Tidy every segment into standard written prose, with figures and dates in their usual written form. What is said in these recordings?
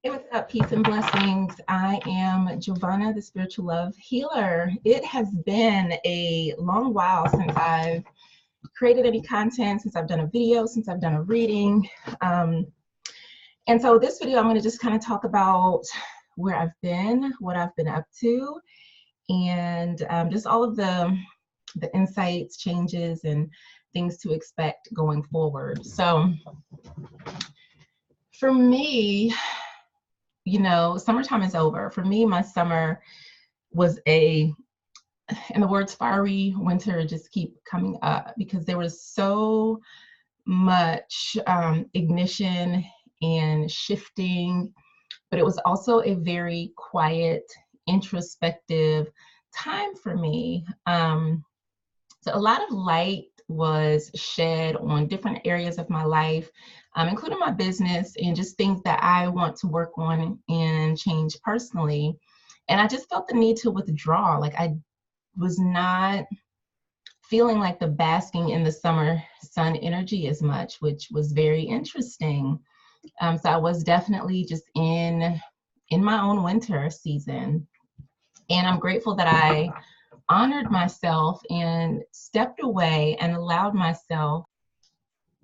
Hey, what's up? Peace and blessings. I am Jovhannah, the spiritual love healer. It has been a long while since I've created any content, since I've done a video, since I've done a reading. And so this video, I'm going to just kind of talk about where I've been, what I've been up to, and just all of the insights, changes, and things to expect going forward. So for me, you know, summertime is over. For me, my summer was and the words fiery winter just keep coming up because there was so much ignition and shifting, but it was also a very quiet, introspective time for me. So a lot of light was shed on different areas of my life, including my business and just things that I want to work on and change personally. And I just felt the need to withdraw. Like I was not feeling like the basking in the summer sun energy as much, which was very interesting. So I was definitely just in my own winter season. And I'm grateful that I honored myself and stepped away and allowed myself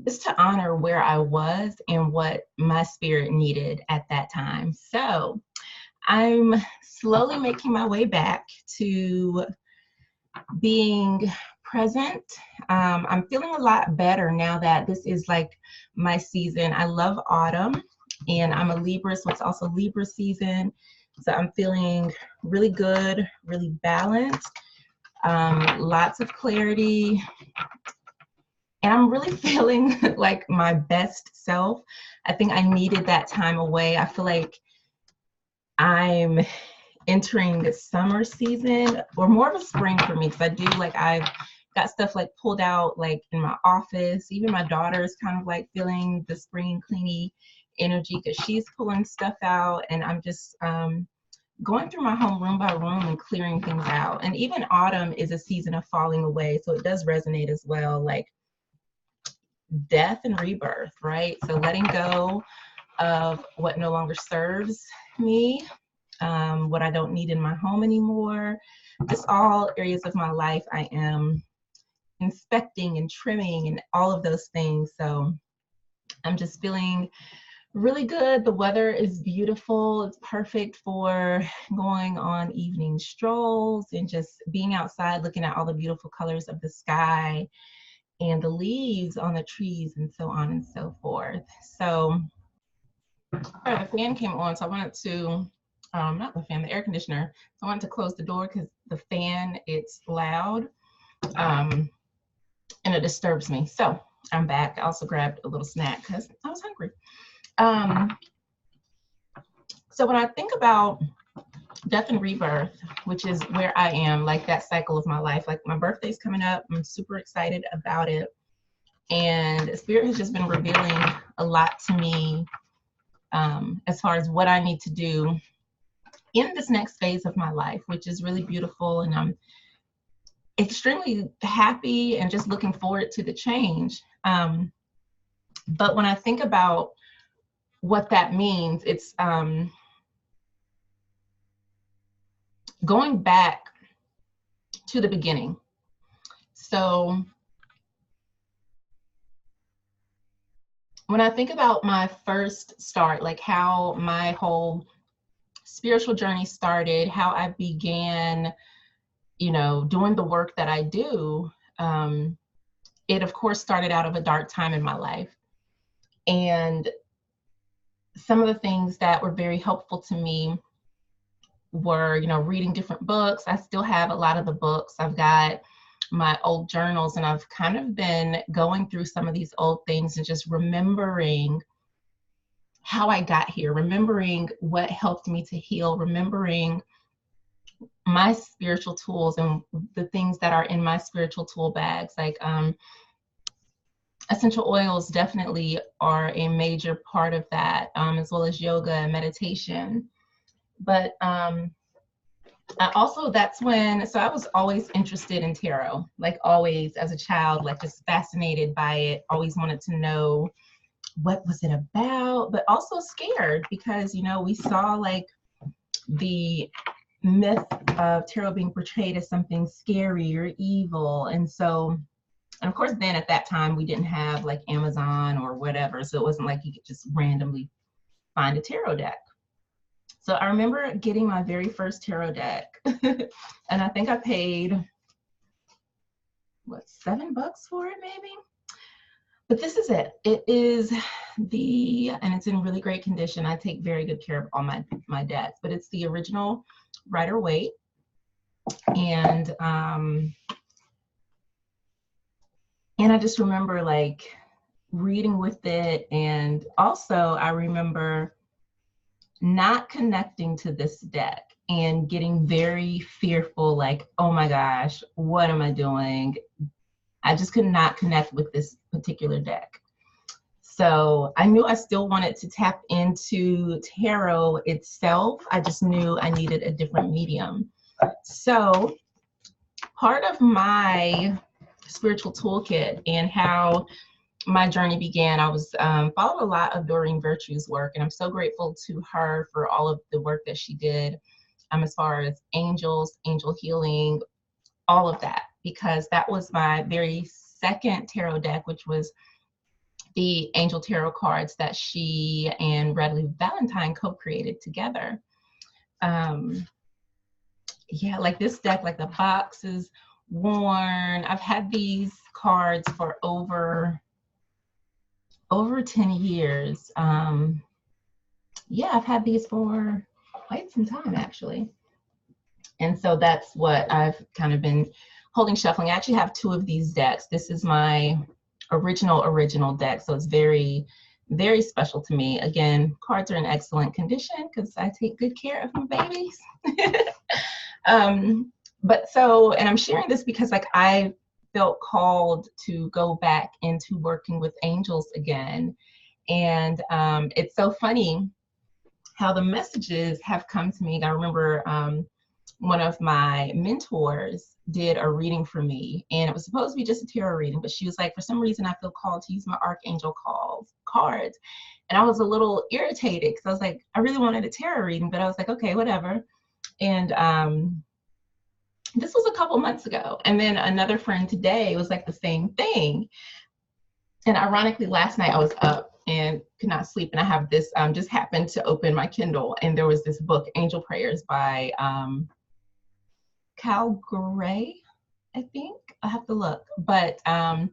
just to honor where I was and what my spirit needed at that time. So I'm slowly making my way back to being present. I'm feeling a lot better now that this is like my season. I love autumn and I'm a Libra, so it's also Libra season. So I'm feeling really good, really balanced. Lots of clarity, and I'm really feeling like my best self. I think I needed that time away. I feel like I'm entering the summer season, or more of a spring for me, because I do like I've got stuff like pulled out like in my office. Even my daughter is kind of like feeling the spring cleany energy because she's pulling stuff out, and I'm just going through my home room by room and clearing things out. And even autumn is a season of falling away, so it does resonate as well, like death and rebirth, right? So letting go of what no longer serves me, what I don't need in my home anymore, just all areas of my life I am inspecting and trimming and all of those things. So I'm just feeling really good. The weather is beautiful. It's perfect for going on evening strolls and just being outside, looking at all the beautiful colors of the sky and the leaves on the trees and so on and so forth. So the fan came on, so I wanted to, not the fan, the air conditioner. So I wanted to close the door because the fan, it's loud and it disturbs me. So I'm back. I also grabbed a little snack because I was hungry. So when I think about death and rebirth, which is where I am, like that cycle of my life, like my birthday's coming up, I'm super excited about it. And Spirit has just been revealing a lot to me as far as what I need to do in this next phase of my life, which is really beautiful. And I'm extremely happy and just looking forward to the change. But when I think about what that means, it's going back to the beginning. So when I think about my first start, like how my whole spiritual journey started, how I began, you know, doing the work that I do, it of course started out of a dark time in my life. And some of the things that were very helpful to me were, you know, reading different books. I still have a lot of the books. I've got my old journals, and I've kind of been going through some of these old things and just remembering how I got here, remembering what helped me to heal, remembering my spiritual tools and the things that are in my spiritual tool bags. Like essential oils definitely are a major part of that, as well as yoga and meditation. But I also, that's when, so I was always interested in tarot, like always as a child, like just fascinated by it, always wanted to know what was it about, but also scared because, you know, we saw like the myth of tarot being portrayed as something scary or evil. And so, and of course, then at that time, we didn't have like Amazon or whatever. So it wasn't like you could just randomly find a tarot deck. So I remember getting my very first tarot deck. And I think I paid, what, $7 for it maybe? But this is it. It is and it's in really great condition. I take very good care of all my decks, but it's the original Rider-Waite. And I just remember like reading with it. And also I remember not connecting to this deck and getting very fearful, like, oh my gosh, what am I doing? I just could not connect with this particular deck. So I knew I still wanted to tap into tarot itself. I just knew I needed a different medium. So part of my spiritual toolkit and how my journey began, I was followed a lot of Doreen Virtue's work, and I'm so grateful to her for all of the work that she did as far as angels, angel healing, all of that, because that was my very second tarot deck, which was the angel tarot cards that she and Bradley Valentine co-created together. Yeah, like this deck, like the box is worn. I've had these cards for over 10 years. Yeah, I've had these for quite some time actually. And so that's what I've kind of been holding, shuffling. I actually have 2 of these decks. This is my original deck, so it's very, very special to me. Again, cards are in excellent condition because I take good care of my babies. But so, and I'm sharing this because like I felt called to go back into working with angels again. And it's so funny how the messages have come to me. I remember one of my mentors did a reading for me, and it was supposed to be just a tarot reading, but she was like, for some reason I feel called to use my archangel cards. And I was a little irritated because I was like, I really wanted a tarot reading, but I was like, okay, whatever. And this was a couple months ago. And then another friend today was like the same thing. And ironically, last night I was up and could not sleep, and I have this, just happened to open my Kindle, and there was this book, Angel Prayers by Cal Gray, I think. I have to look. But I've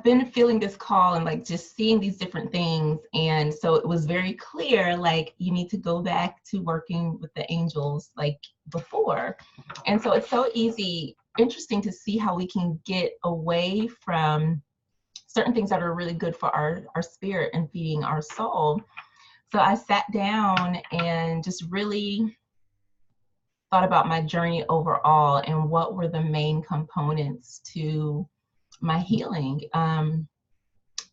been feeling this call and like just seeing these different things. And so it was very clear, like you need to go back to working with the angels like before. And so it's so interesting to see how we can get away from certain things that are really good for our spirit and feeding our soul. So I sat down and just really thought about my journey overall and what were the main components to my healing. And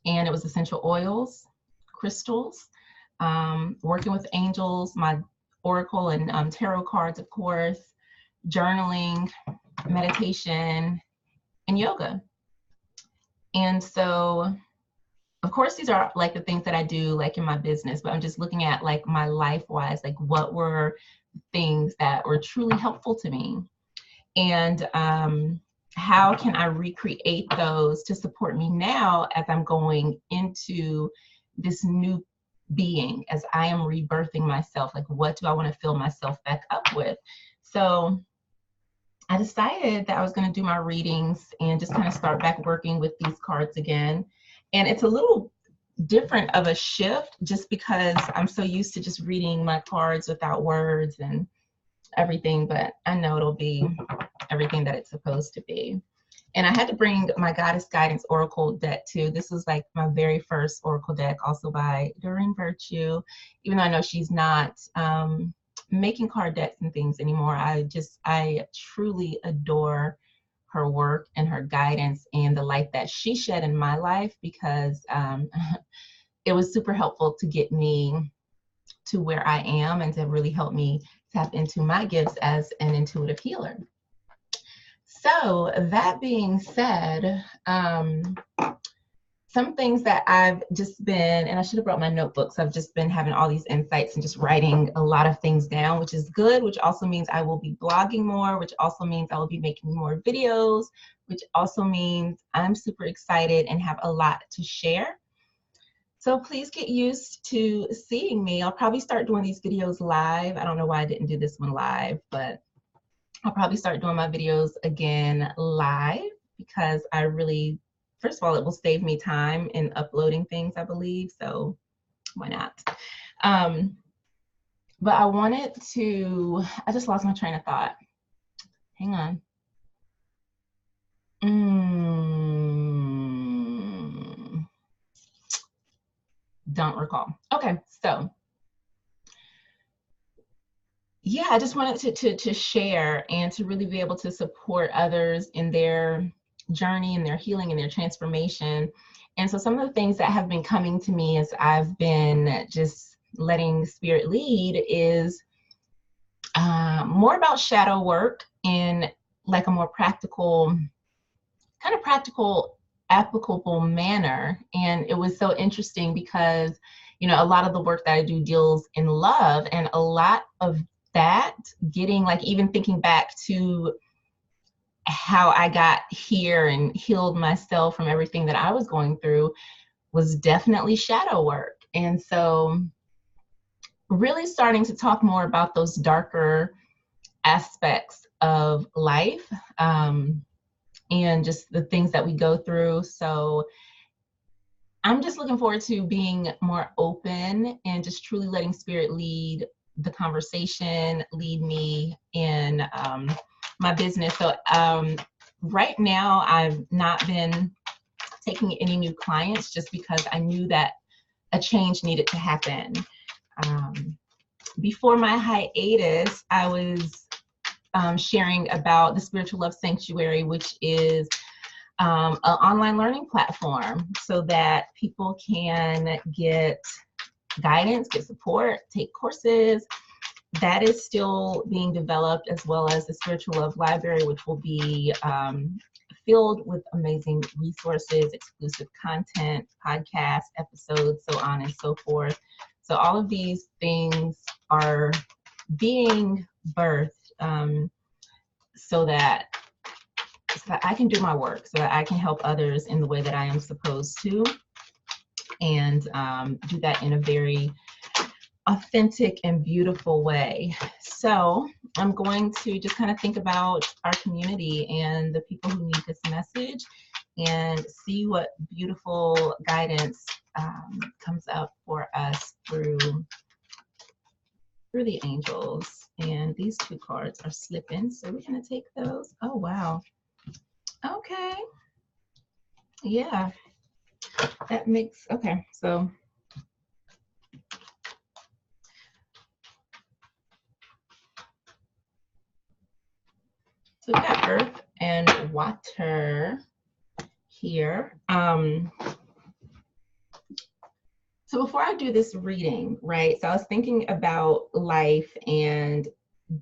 it was essential oils, crystals, working with angels, my oracle and tarot cards, of course, journaling, meditation, and yoga. And so, of course, these are like the things that I do like in my business, but I'm just looking at like my life-wise, like what were things that were truly helpful to me, and how can I recreate those to support me now as I'm going into this new being, as I am rebirthing myself. Like, what do I want to fill myself back up with? So I decided that I was going to do my readings and just kind of start back working with these cards again. And it's a little different of a shift just because I'm so used to just reading my cards without words and everything, but I know it'll be everything that it's supposed to be. And I had to bring my Goddess Guidance Oracle deck too. This was like my very first Oracle deck, also by Doreen Virtue. Even though I know she's not making card decks and things anymore, I truly adore her work and her guidance and the light that she shed in my life, because it was super helpful to get me to where I am and to really help me tap into my gifts as an intuitive healer. So that being said, some things that I've just been, and I should have brought my notebooks. I've just been having all these insights and just writing a lot of things down, which is good, which also means I will be blogging more, which also means I will be making more videos, which also means I'm super excited and have a lot to share. So please get used to seeing me. I'll probably start doing these videos live. I don't know why I didn't do this one live, but I'll probably start doing my videos again live because I really, first of all, it will save me time in uploading things, I believe. So why not? But I wanted to, I just lost my train of thought. Hang on. Don't recall. Okay, so yeah, I just wanted to share and to really be able to support others in their journey and their healing and their transformation. And so some of the things that have been coming to me as I've been just letting spirit lead is more about shadow work in like a more practical, kind of practical, applicable manner. And it was so interesting because, you know, a lot of the work that I do deals in love, and a lot of that getting, like, even thinking back to how I got here and healed myself from everything that I was going through was definitely shadow work. And so really starting to talk more about those darker aspects of life, and just the things that we go through. So I'm just looking forward to being more open and just truly letting spirit lead the conversation, lead me in my business. So right now I've not been taking any new clients just because I knew that a change needed to happen. Before my hiatus, I was sharing about the Spiritual Love Sanctuary, which is an online learning platform so that people can get guidance, get support, take courses. That is still being developed, as well as the Spiritual Love Library, which will be filled with amazing resources, exclusive content, podcasts, episodes, so on and so forth. So all of these things are being birthed so that I can do my work, so that I can help others in the way that I am supposed to, and do that in a very authentic and beautiful way. So I'm going to just kind of think about our community and the people who need this message and see what beautiful guidance comes up for us through the angels. And these two cards are slipping, so we're going to take those. Oh, wow. Okay. Yeah. That makes, okay. So we got earth and water here. So before I do this reading, right, so I was thinking about life and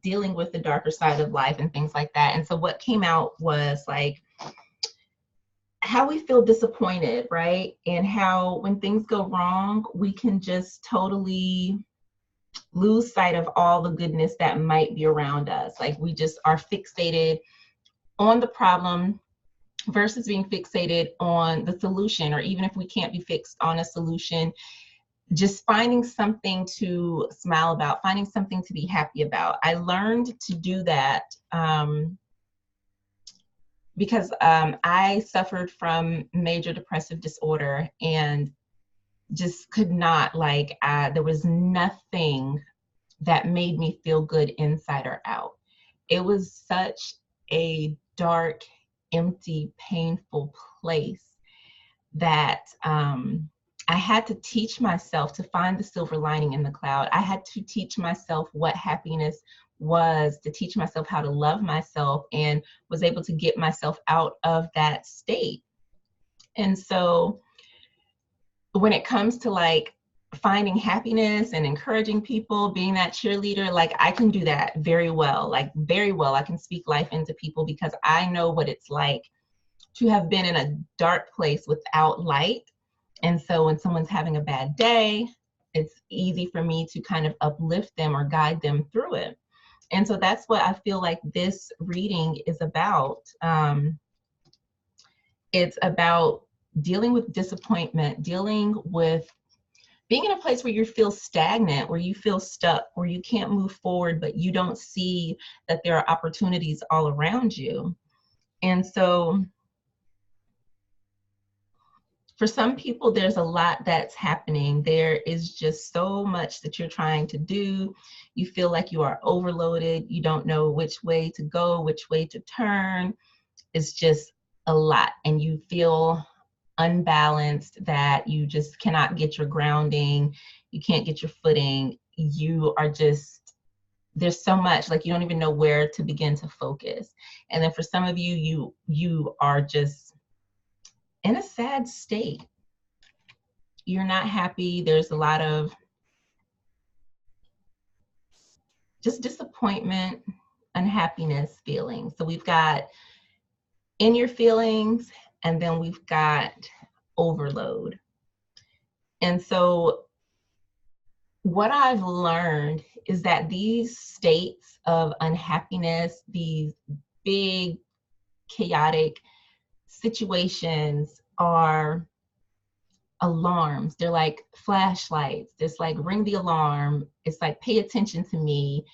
dealing with the darker side of life and things like that. And so what came out was like how we feel disappointed, right? And how when things go wrong, we can just totally lose sight of all the goodness that might be around us. Like we just are fixated on the problem versus being fixated on the solution, or even if we can't be fixed on a solution, just finding something to smile about, finding something to be happy about. I learned to do that because I suffered from major depressive disorder and just could not, like, there was nothing that made me feel good inside or out. It was such a dark, empty, painful place that I had to teach myself to find the silver lining in the cloud. I had to teach myself what happiness was, to teach myself how to love myself, and was able to get myself out of that state. And so when it comes to like finding happiness and encouraging people, being that cheerleader, like I can do that very well, like very well. I can speak life into people because I know what it's like to have been in a dark place without light And so when someone's having a bad day, it's easy for me to kind of uplift them or guide them through it. And so that's what I feel like this reading is about. It's about dealing with disappointment, dealing with being in a place where you feel stagnant, where you feel stuck, where you can't move forward, but you don't see that there are opportunities all around you. And so for some people, there's a lot that's happening. There is just so much that you're trying to do. You feel like you are overloaded. You don't know which way to go, which way to turn. It's just a lot. And you feel unbalanced, that you just cannot get your grounding. You can't get your footing. You are just, there's so much, like you don't even know where to begin to focus. And then for some of you, you are just in a sad state. You're not happy. There's a lot of just disappointment, unhappiness feelings. So we've got in your feelings, and then we've got overload. And so what I've learned is that these states of unhappiness, these big chaotic situations, are alarms. They're like flashlights. It's like ring the alarm. It's like pay attention to me.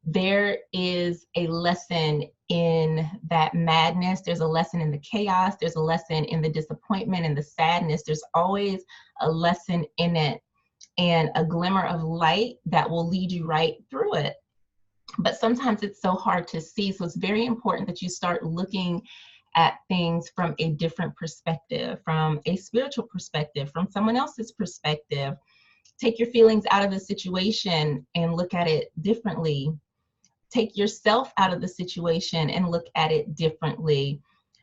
There is a lesson in that madness. There's a lesson in the chaos. There's a lesson in the disappointment and the sadness. There's always a lesson in it, and a glimmer of light that will lead you right through it. But sometimes it's so hard to see. So it's very important that you start looking at things from a different perspective, from a spiritual perspective, from someone else's perspective. Take your feelings out of the situation and look at it differently. Take yourself out of the situation and look at it differently.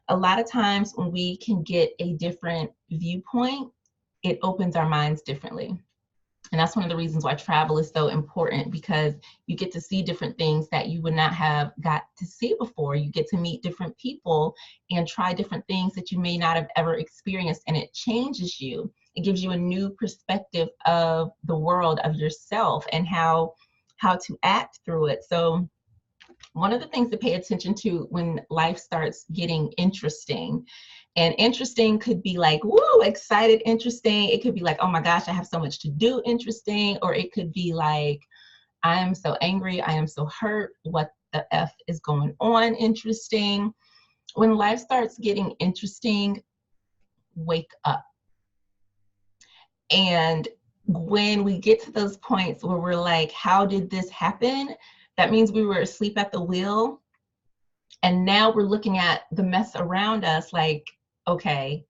A lot of times when we can get a different viewpoint, it opens our minds differently. And that's one of the reasons why travel is so important, because you get to see different things that you would not have got to see before. You get to meet different people and try different things that you may not have ever experienced, and it changes you. It gives you a new perspective of the world, of yourself, and how to act through it. So one of the things to pay attention to when life starts getting interesting, and interesting could be like, woo, excited, interesting. It could be like, oh my gosh, I have so much to do, interesting. Or it could be like, I am so angry, I am so hurt, what the F is going on, interesting. When life starts getting interesting, wake up. And when we get to those points where we're like, how did this happen? That means we were asleep at the wheel. And now we're looking at the mess around us like, okay,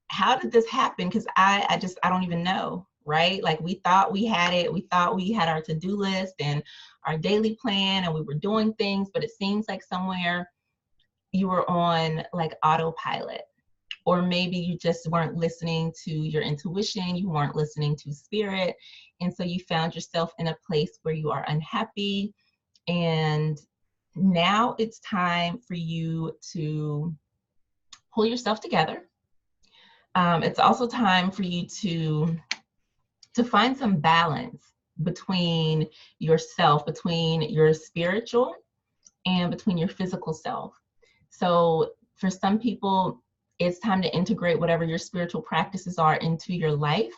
how did this happen? Because I don't even know, right? Like we thought we had it. We thought we had our to-do list and our daily plan, and we were doing things, but it seems like somewhere you were on like autopilot. Or maybe you just weren't listening to your intuition, you weren't listening to spirit. And so you found yourself in a place where you are unhappy. And now it's time for you to pull yourself together. It's also time for you to find some balance between yourself, between your spiritual and between your physical self. So for some people, it's time to integrate whatever your spiritual practices are into your life.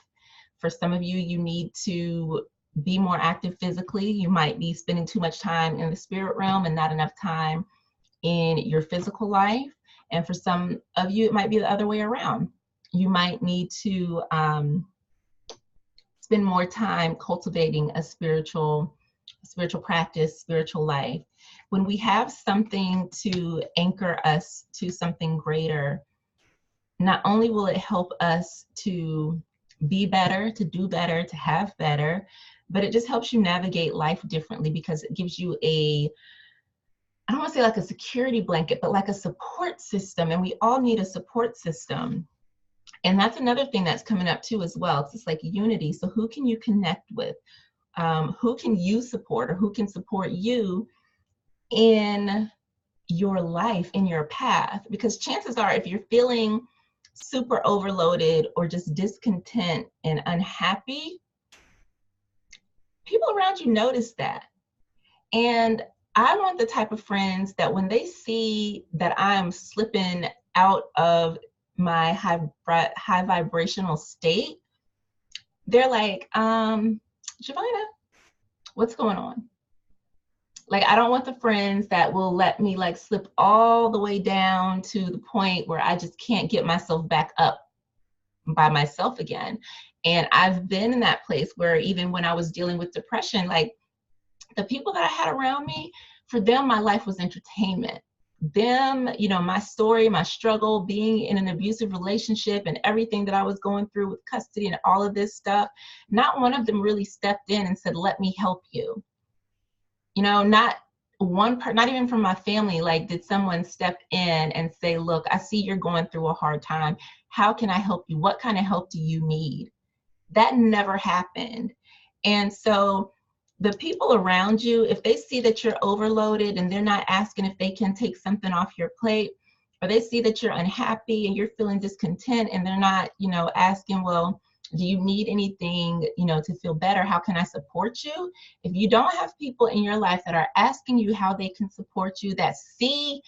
For some of you, you need to be more active physically. You might be spending too much time in the spirit realm and not enough time in your physical life. And for some of you, it might be the other way around. You might need to spend more time cultivating a spiritual practice, spiritual life. When we have something to anchor us to something greater, not only will it help us to be better, to do better, to have better, but it just helps you navigate life differently, because it gives you I don't want to say like a security blanket, but like a support system. And we all need a support system. And that's another thing that's coming up too as well. It's just like unity. So who can you connect with? Who can you support, or who can support you in your life, in your path? Because chances are, if you're feeling super overloaded or just discontent and unhappy, people around you notice that. And I want the type of friends that when they see that I'm slipping out of my high vibrational state, they're like, Jovhannah, what's going on? Like, I don't want the friends that will let me like slip all the way down to the point where I just can't get myself back up by myself again. And I've been in that place where even when I was dealing with depression, like the people that I had around me, for them, my life was entertainment. Them, you know, my story, my struggle, being in an abusive relationship and everything that I was going through with custody and all of this stuff, not one of them really stepped in and said, let me help you. You know, not one part, not even from my family, like did someone step in and say, look, I see you're going through a hard time. How can I help you? What kind of help do you need? That never happened. And so the people around you, if they see that you're overloaded and they're not asking if they can take something off your plate, or they see that you're unhappy and you're feeling discontent and they're not, you know, asking, well, do you need anything, you know, to feel better? How can I support you? If you don't have people in your life that are asking you how they can support you, that see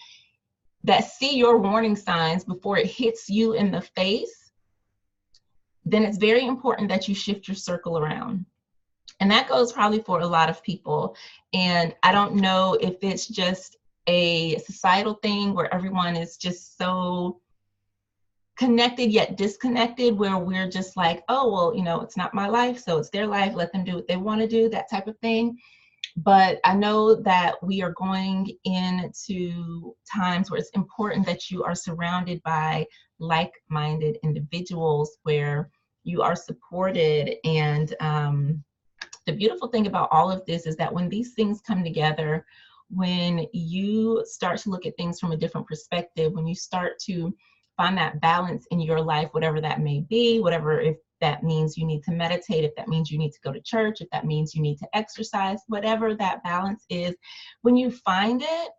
your warning signs before it hits you in the face, then it's very important that you shift your circle around. And that goes probably for a lot of people. And I don't know if it's just a societal thing where everyone is just so connected yet disconnected, where we're just like, oh, well, you know, it's not my life, so it's their life, let them do what they want to do, that type of thing. But I know that we are going into times where it's important that you are surrounded by like-minded individuals where you are supported. And the beautiful thing about all of this is that when these things come together, when you start to look at things from a different perspective, when you start to find that balance in your life, whatever that may be, whatever, if that means you need to meditate, if that means you need to go to church, if that means you need to exercise, whatever that balance is, when you find it,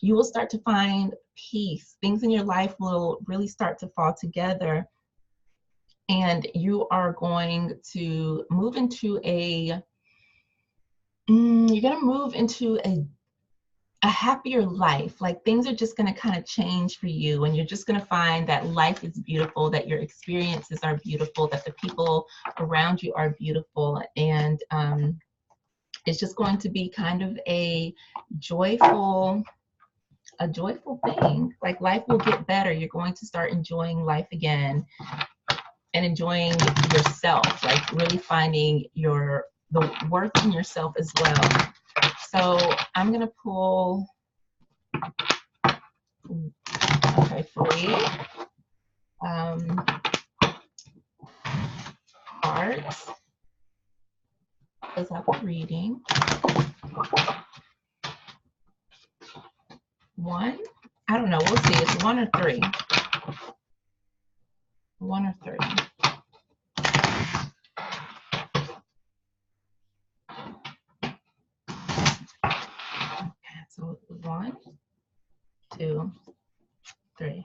you will start to find peace. Things in your life will really start to fall together. And you are going to move into a happier life. Like things are just going to kind of change for you, and you're just going to find that life is beautiful, that your experiences are beautiful, that the people around you are beautiful. And it's just going to be kind of a joyful thing. Like life will get better. You're going to start enjoying life again and enjoying yourself, like really finding the worth in yourself as well. So I'm gonna pull, okay, 3 cards as I was reading. 1, I don't know, we'll see, it's 1 or 3. 1 or 3. So 1, 2, 3.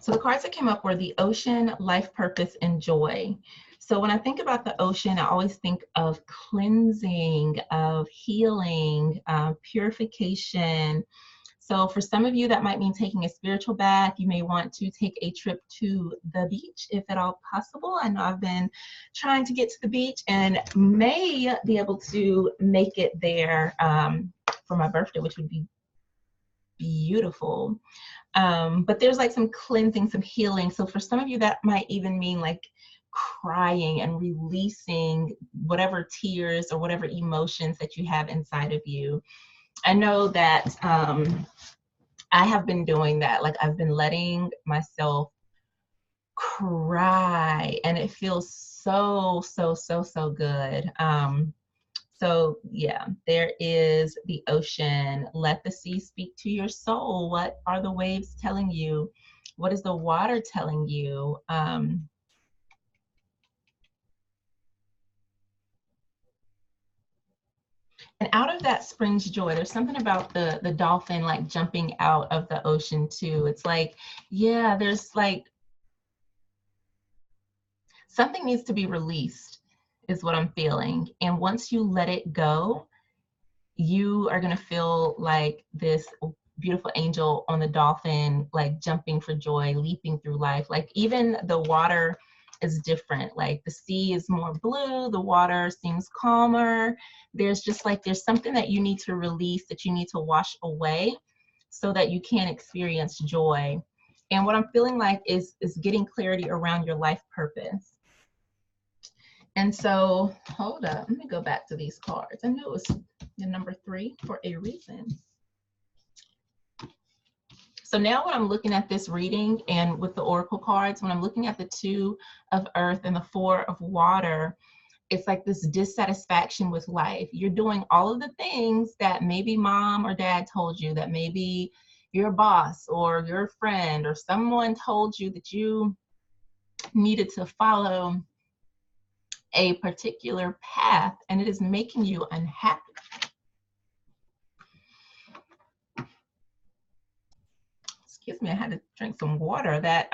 So the cards that came up were the ocean, life purpose, and joy. So when I think about the ocean, I always think of cleansing, of healing, purification. So for some of you, that might mean taking a spiritual bath. You may want to take a trip to the beach, if at all possible. I know I've been trying to get to the beach and may be able to make it there for my birthday, which would be beautiful. But there's like some cleansing, some healing. So for some of you, that might even mean like crying and releasing whatever tears or whatever emotions that you have inside of you. I know that I have been doing that. Like I've been letting myself cry, and it feels so good. So yeah, there is the ocean. Let the sea speak to your soul. What are the waves telling you? What is the water telling you? And out of that springs joy. There's something about the dolphin like jumping out of the ocean too. It's like, yeah, there's like something needs to be released is what I'm feeling. And once you let it go, you are going to feel like this beautiful angel on the dolphin, like jumping for joy, leaping through life. Like even the water is different. Like the sea is more blue, the water seems calmer. There's just like, there's something that you need to release, that you need to wash away so that you can experience joy. And what I'm feeling like is getting clarity around your life purpose. And so, hold up, let me go back to these cards. I knew it was the number 3 for a reason. So now when I'm looking at this reading and with the oracle cards, when I'm looking at the 2 of earth and the 4 of water, it's like this dissatisfaction with life. You're doing all of the things that maybe mom or dad told you, that maybe your boss or your friend or someone told you that you needed to follow a particular path, and it is making you unhappy. Excuse me, I had to drink some water. That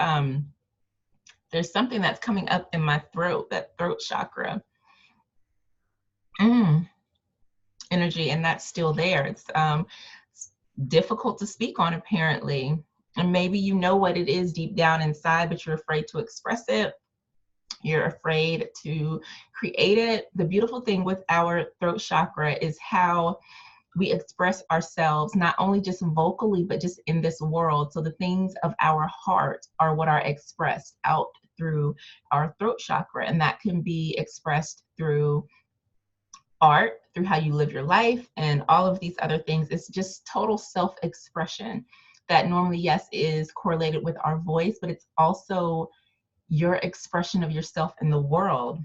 there's something that's coming up in my throat, that throat chakra energy, and that's still there. It's difficult to speak on, apparently, and maybe you know what it is deep down inside, but you're afraid to express it. You're afraid to create it. The beautiful thing with our throat chakra is how we express ourselves, not only just vocally, but just in this world. So the things of our heart are what are expressed out through our throat chakra. And that can be expressed through art, through how you live your life, and all of these other things. It's just total self-expression that normally, yes, is correlated with our voice, but it's also your expression of yourself in the world.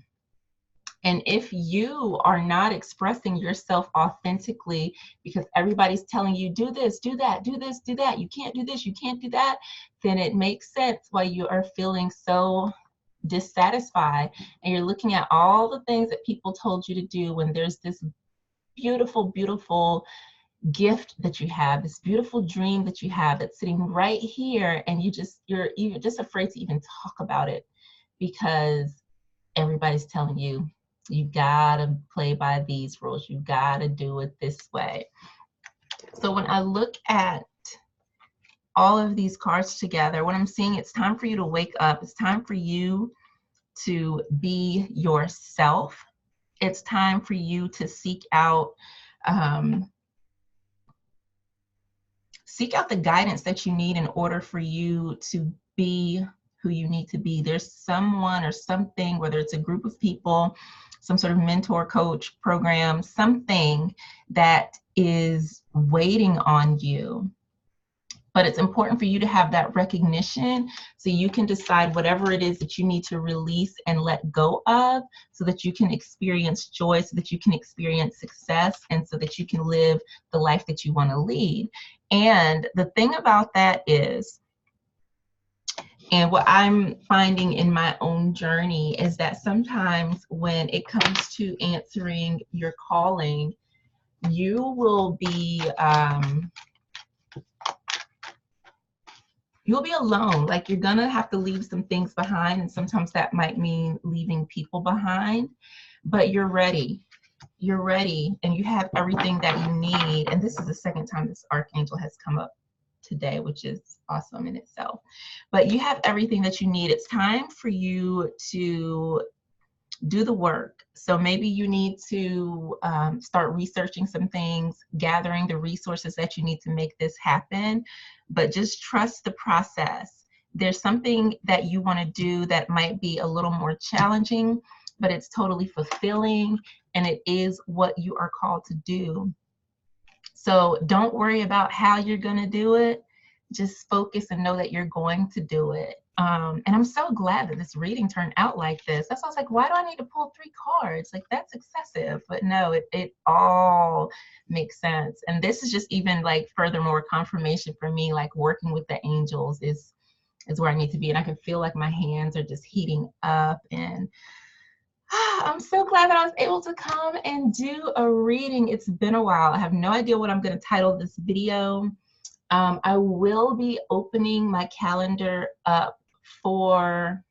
And if you are not expressing yourself authentically because everybody's telling you, do this, do that, do this, do that, you can't do this, you can't do that, then it makes sense why you are feeling so dissatisfied. And you're looking at all the things that people told you to do when there's this beautiful, beautiful gift that you have, this beautiful dream that you have that's sitting right here, and you're just afraid to even talk about it because everybody's telling you, you gotta play by these rules, you gotta do it this way. So when I look at all of these cards together, what I'm seeing, it's time for you to wake up. It's time for you to be yourself. It's time for you to seek out the guidance that you need in order for you to be who you need to be. There's someone or something, whether it's a group of people, some sort of mentor, coach, program, something that is waiting on you. But it's important for you to have that recognition so you can decide whatever it is that you need to release and let go of so that you can experience joy, so that you can experience success, and so that you can live the life that you want to lead. And the thing about that is, and what I'm finding in my own journey is that sometimes when it comes to answering your calling, you will be you'll be alone. Like, you're gonna have to leave some things behind, and sometimes that might mean leaving people behind, but you're ready. You're ready, and you have everything that you need. And this is the second time this archangel has come up today, which is awesome in itself. But you have everything that you need. It's time for you to do the work. So maybe you need to start researching some things, gathering the resources that you need to make this happen, but just trust the process. There's something that you want to do that might be a little more challenging, but it's totally fulfilling, and it is what you are called to do. So don't worry about how you're going to do it. Just focus and know that you're going to do it. And I'm so glad that this reading turned out like this. That's why I was like, why do I need to pull 3 cards? Like, that's excessive. But no, it all makes sense. And this is just even like furthermore confirmation for me, like working with the angels is where I need to be. And I can feel like my hands are just heating up, and I'm so glad that I was able to come and do a reading. It's been a while. I have no idea what I'm going to title this video. I will be opening my calendar up for,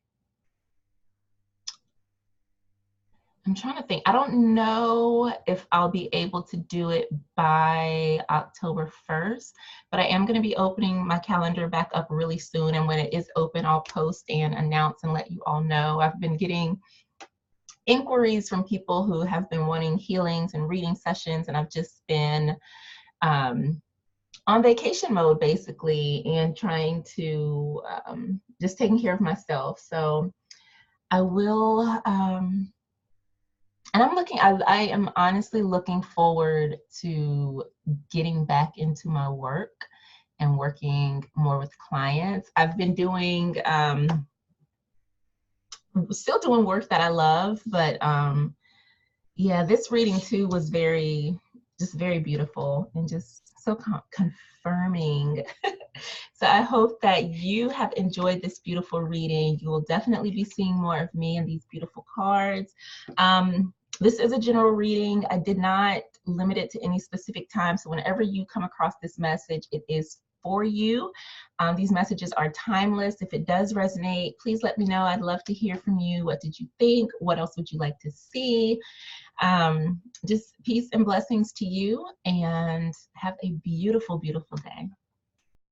I'm trying to think. I don't know if I'll be able to do it by October 1st, but I am going to be opening my calendar back up really soon. And when it is open, I'll post and announce and let you all know. I've been getting inquiries from people who have been wanting healings and reading sessions, and I've just been on vacation mode basically, and trying to just taking care of myself. So I will, and I am honestly looking forward to getting back into my work and working more with clients. I've been doing, still doing work that I love, but yeah, this reading too was just very beautiful and just so confirming. So I hope that you have enjoyed this beautiful reading. You will definitely be seeing more of me in these beautiful cards. This is a general reading. I did not limit it to any specific time. So whenever you come across this message, it is for you. These messages are timeless. If it does resonate, please let me know. I'd love to hear from you. What did you think? What else would you like to see? Just peace and blessings to you, and have a beautiful, beautiful day.